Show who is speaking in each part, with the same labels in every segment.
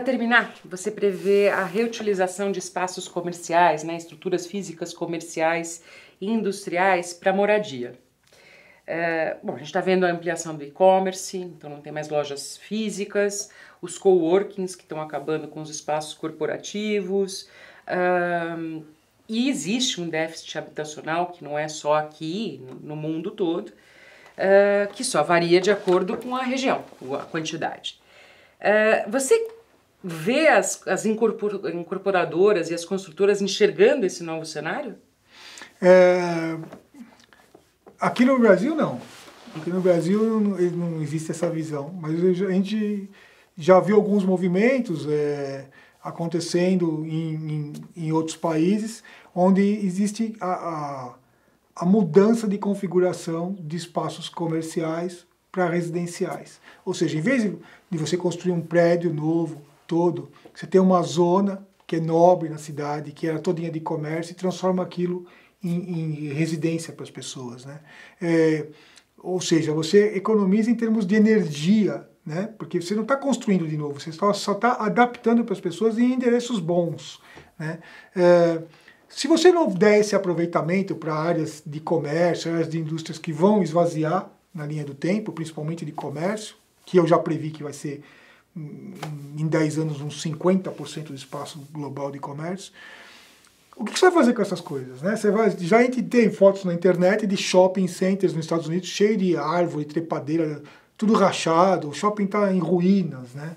Speaker 1: terminar, você prevê a reutilização de espaços comerciais, né, estruturas físicas comerciais e industriais para moradia. Bom, a gente está vendo a ampliação do e-commerce, então não tem mais lojas físicas, os coworkings que estão acabando com os espaços corporativos, e existe um déficit habitacional que não é só aqui, no mundo todo, que só varia de acordo com a região, com a quantidade. Você vê as incorporadoras e as construtoras enxergando esse novo cenário?
Speaker 2: Aqui no Brasil, não. Aqui no Brasil não existe essa visão. Mas a gente já viu alguns movimentos acontecendo em outros países, onde existe a mudança de configuração de espaços comerciais para residenciais. Ou seja, em vez de você construir um prédio novo, todo, você tem uma zona que é nobre na cidade, que era todinha de comércio, e transforma aquilo em residência para as pessoas, né? Ou seja, você economiza em termos de energia, né? Porque você não está construindo de novo, você só está adaptando para as pessoas em endereços bons, né? Se você não der esse aproveitamento para áreas de comércio, áreas de indústrias que vão esvaziar na linha do tempo, principalmente de comércio, que eu já previ que vai ser em 10 anos uns 50% do espaço global de comércio, o que você vai fazer com essas coisas, né? Já a gente tem fotos na internet de shopping centers nos Estados Unidos cheio de árvore, trepadeira, tudo rachado, o shopping está em ruínas, né?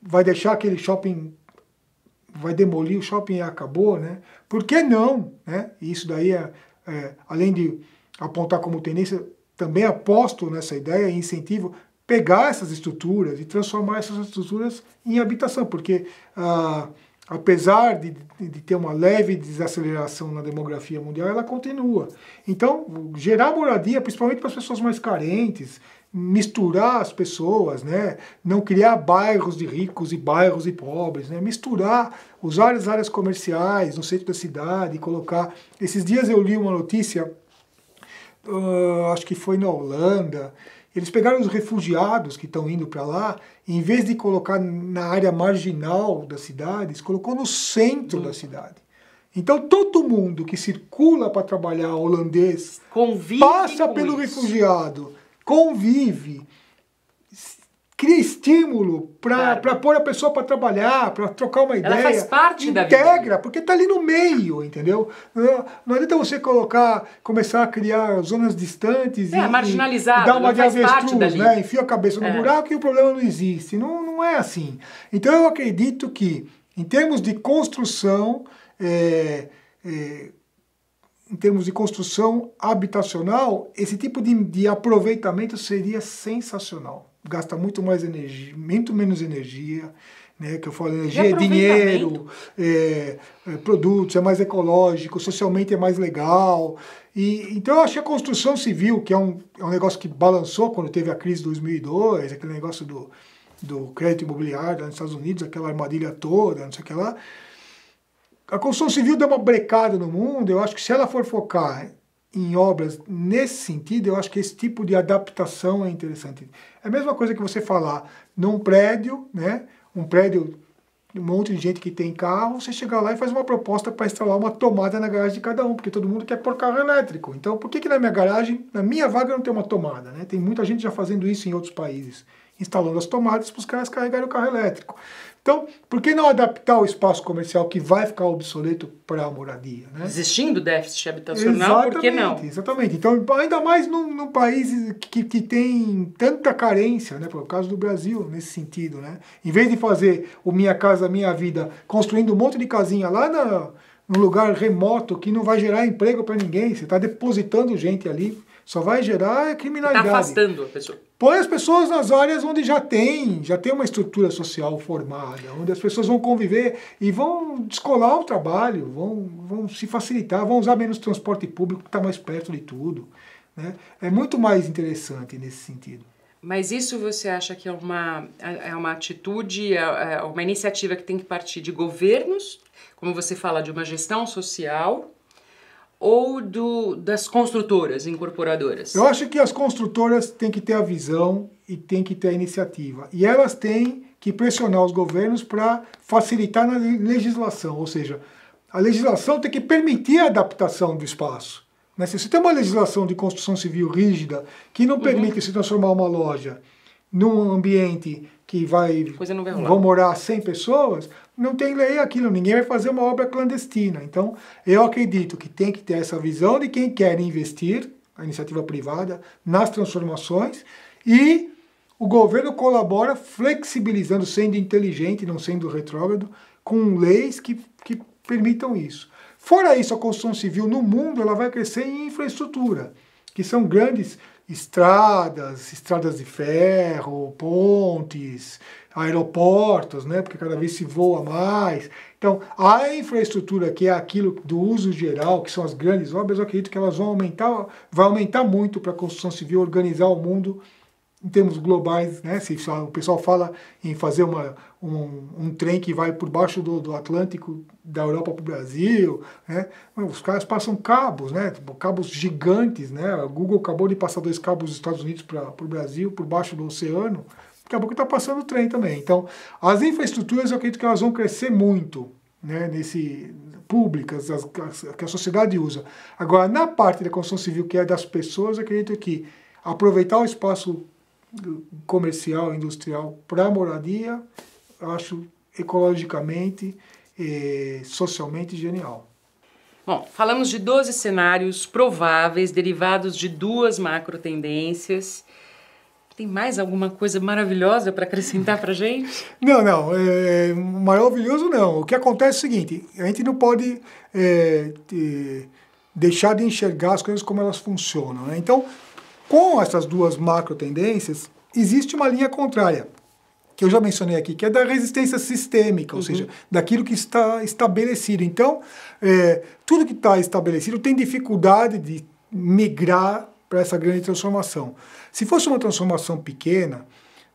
Speaker 2: Vai deixar aquele shopping, vai demolir o shopping e acabou, né? Por que não, né? Isso daí além de apontar como tendência, também aposto nessa ideia e incentivo pegar essas estruturas e transformar essas estruturas em habitação, porque apesar de ter uma leve desaceleração na demografia mundial, ela continua. Então, gerar moradia, principalmente para as pessoas mais carentes, misturar as pessoas, né? Não criar bairros de ricos e bairros de pobres, né? Misturar, usar as áreas comerciais no centro da cidade, colocar... Esses dias eu li uma notícia, acho que foi na Holanda. Eles pegaram os refugiados que estão indo para lá, e em vez de colocar na área marginal das cidades, colocou no centro da cidade. Então todo mundo que circula para trabalhar holandês passa pelo refugiado, convive, cria estímulo para pôr a pessoa para trabalhar, para trocar uma ideia.
Speaker 1: Ela faz parte da vida.
Speaker 2: Integra, porque está ali no meio, entendeu? Não adianta você começar a criar zonas distantes
Speaker 1: marginalizado,
Speaker 2: e dar uma de avestruz, né? Enfia a cabeça no buraco e o problema não existe. Não é assim. Então eu acredito que, em termos de construção, em termos de construção habitacional, esse tipo de aproveitamento seria sensacional. Gasta muito mais energia, muito menos energia, né? Que eu falo, energia é dinheiro, produtos, é mais ecológico, socialmente é mais legal. Então eu achei a construção civil, que é um negócio que balançou quando teve a crise de 2002, aquele negócio do crédito imobiliário lá nos Estados Unidos, aquela armadilha toda, não sei o que lá. A construção civil deu uma brecada no mundo. Eu acho que se ela for focar em obras nesse sentido, eu acho que esse tipo de adaptação é interessante. É a mesma coisa que você falar num prédio, né? Um prédio, um monte de gente que tem carro, você chegar lá e faz uma proposta para instalar uma tomada na garagem de cada um, porque todo mundo quer pôr carro elétrico. Então, por que na minha garagem, na minha vaga, não tem uma tomada, né? Tem muita gente já fazendo isso em outros países, instalando as tomadas para os caras carregarem o carro elétrico. Então, por que não adaptar o espaço comercial que vai ficar obsoleto para a moradia, né?
Speaker 1: Existindo déficit habitacional, por que não?
Speaker 2: Exatamente. Então, ainda mais num país que tem tanta carência, né? Por causa do Brasil, nesse sentido, né? Em vez de fazer o Minha Casa Minha Vida construindo um monte de casinha lá num lugar remoto que não vai gerar emprego para ninguém, você está depositando gente ali, só vai gerar criminalidade.
Speaker 1: Está afastando a pessoa.
Speaker 2: Põe as pessoas nas áreas onde já tem uma estrutura social formada, onde as pessoas vão conviver e vão descolar o trabalho, vão se facilitar, vão usar menos transporte público, que está mais perto de tudo, né? É muito mais interessante nesse sentido.
Speaker 1: Mas isso você acha que é uma atitude, uma iniciativa que tem que partir de governos, como você fala, de uma gestão social, ou das construtoras, incorporadoras?
Speaker 2: Eu acho que as construtoras têm que ter a visão e têm que ter a iniciativa. E elas têm que pressionar os governos para facilitar na legislação, ou seja, a legislação tem que permitir a adaptação do espaço. Né? Se você tem uma legislação de construção civil rígida que não permite se transformar uma loja num ambiente que vão morar 100 pessoas, não tem lei aquilo, ninguém vai fazer uma obra clandestina. Então, eu acredito que tem que ter essa visão de quem quer investir, a iniciativa privada, nas transformações, e o governo colabora flexibilizando, sendo inteligente, não sendo retrógrado, com leis que permitam isso. Fora isso, a construção civil no mundo ela vai crescer em infraestrutura, que são grandes estradas de ferro, pontes, aeroportos, né, porque cada vez se voa mais. Então, a infraestrutura, que é aquilo do uso geral, que são as grandes obras, eu acredito que elas vai aumentar muito para a construção civil organizar o mundo em termos globais, né? Se o pessoal fala em fazer um trem que vai por baixo do Atlântico, da Europa para o Brasil, né? Os caras passam cabos, né? Cabos gigantes, né? A Google acabou de passar 2 cabos dos Estados Unidos para o Brasil, por baixo do oceano, daqui a pouco está passando o trem também. Então, as infraestruturas eu acredito que elas vão crescer muito, né? Públicas, que a sociedade usa. Agora, na parte da construção civil, que é das pessoas, eu acredito que aproveitar o espaço comercial, industrial para moradia, acho ecologicamente e socialmente genial.
Speaker 1: Bom, falamos de 12 cenários prováveis, derivados de 2 macro tendências. Tem mais alguma coisa maravilhosa para acrescentar para a gente?
Speaker 2: Não, maravilhoso não. O que acontece é o seguinte, a gente não pode deixar de enxergar as coisas como elas funcionam, né? Então, com essas 2 macro tendências, existe uma linha contrária, que eu já mencionei aqui, que é da resistência sistêmica, ou seja, daquilo que está estabelecido. Então, tudo que está estabelecido tem dificuldade de migrar para essa grande transformação. Se fosse uma transformação pequena,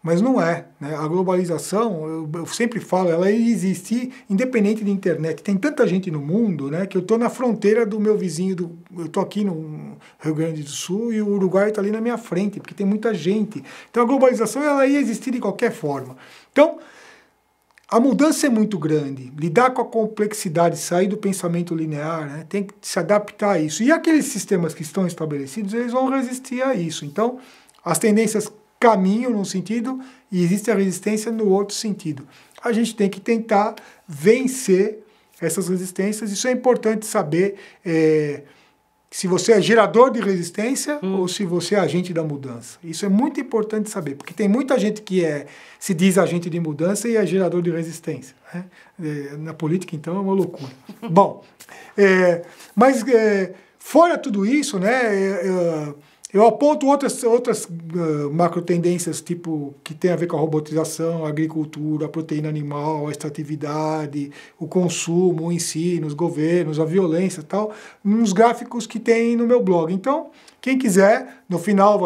Speaker 2: mas não é, né? A globalização, eu sempre falo, ela existe independente de internet. Tem tanta gente no mundo, né, que eu estou na fronteira do meu vizinho, eu estou aqui no Rio Grande do Sul e o Uruguai está ali na minha frente, porque tem muita gente. Então a globalização ela ia existir de qualquer forma. Então, a mudança é muito grande. Lidar com a complexidade, sair do pensamento linear, né, tem que se adaptar a isso. E aqueles sistemas que estão estabelecidos, eles vão resistir a isso. Então, as tendências caminho num sentido e existe a resistência no outro sentido. A gente tem que tentar vencer essas resistências. Isso é importante saber se você é gerador de resistência ou se você é agente da mudança. Isso é muito importante saber, porque tem muita gente que se diz agente de mudança e é gerador de resistência, né? Na política, então, é uma loucura. Bom, mas fora tudo isso, né, eu aponto outras macro tendências, tipo, que tem a ver com a robotização, a agricultura, a proteína animal, a extratividade, o consumo, o ensino, os governos, a violência e tal, nos gráficos que tem no meu blog. Então, quem quiser, no final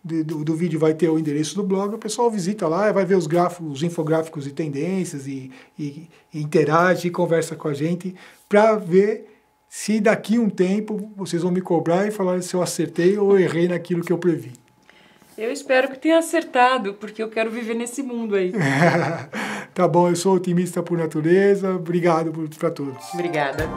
Speaker 2: do vídeo vai ter o endereço do blog, o pessoal visita lá, vai ver os gráficos, os infográficos e tendências e interage e conversa com a gente para ver se daqui um tempo vocês vão me cobrar e falar se eu acertei ou errei naquilo que eu previ.
Speaker 1: Eu espero que tenha acertado, porque eu quero viver nesse mundo aí.
Speaker 2: Tá bom, eu sou otimista por natureza. Obrigado para todos.
Speaker 1: Obrigada.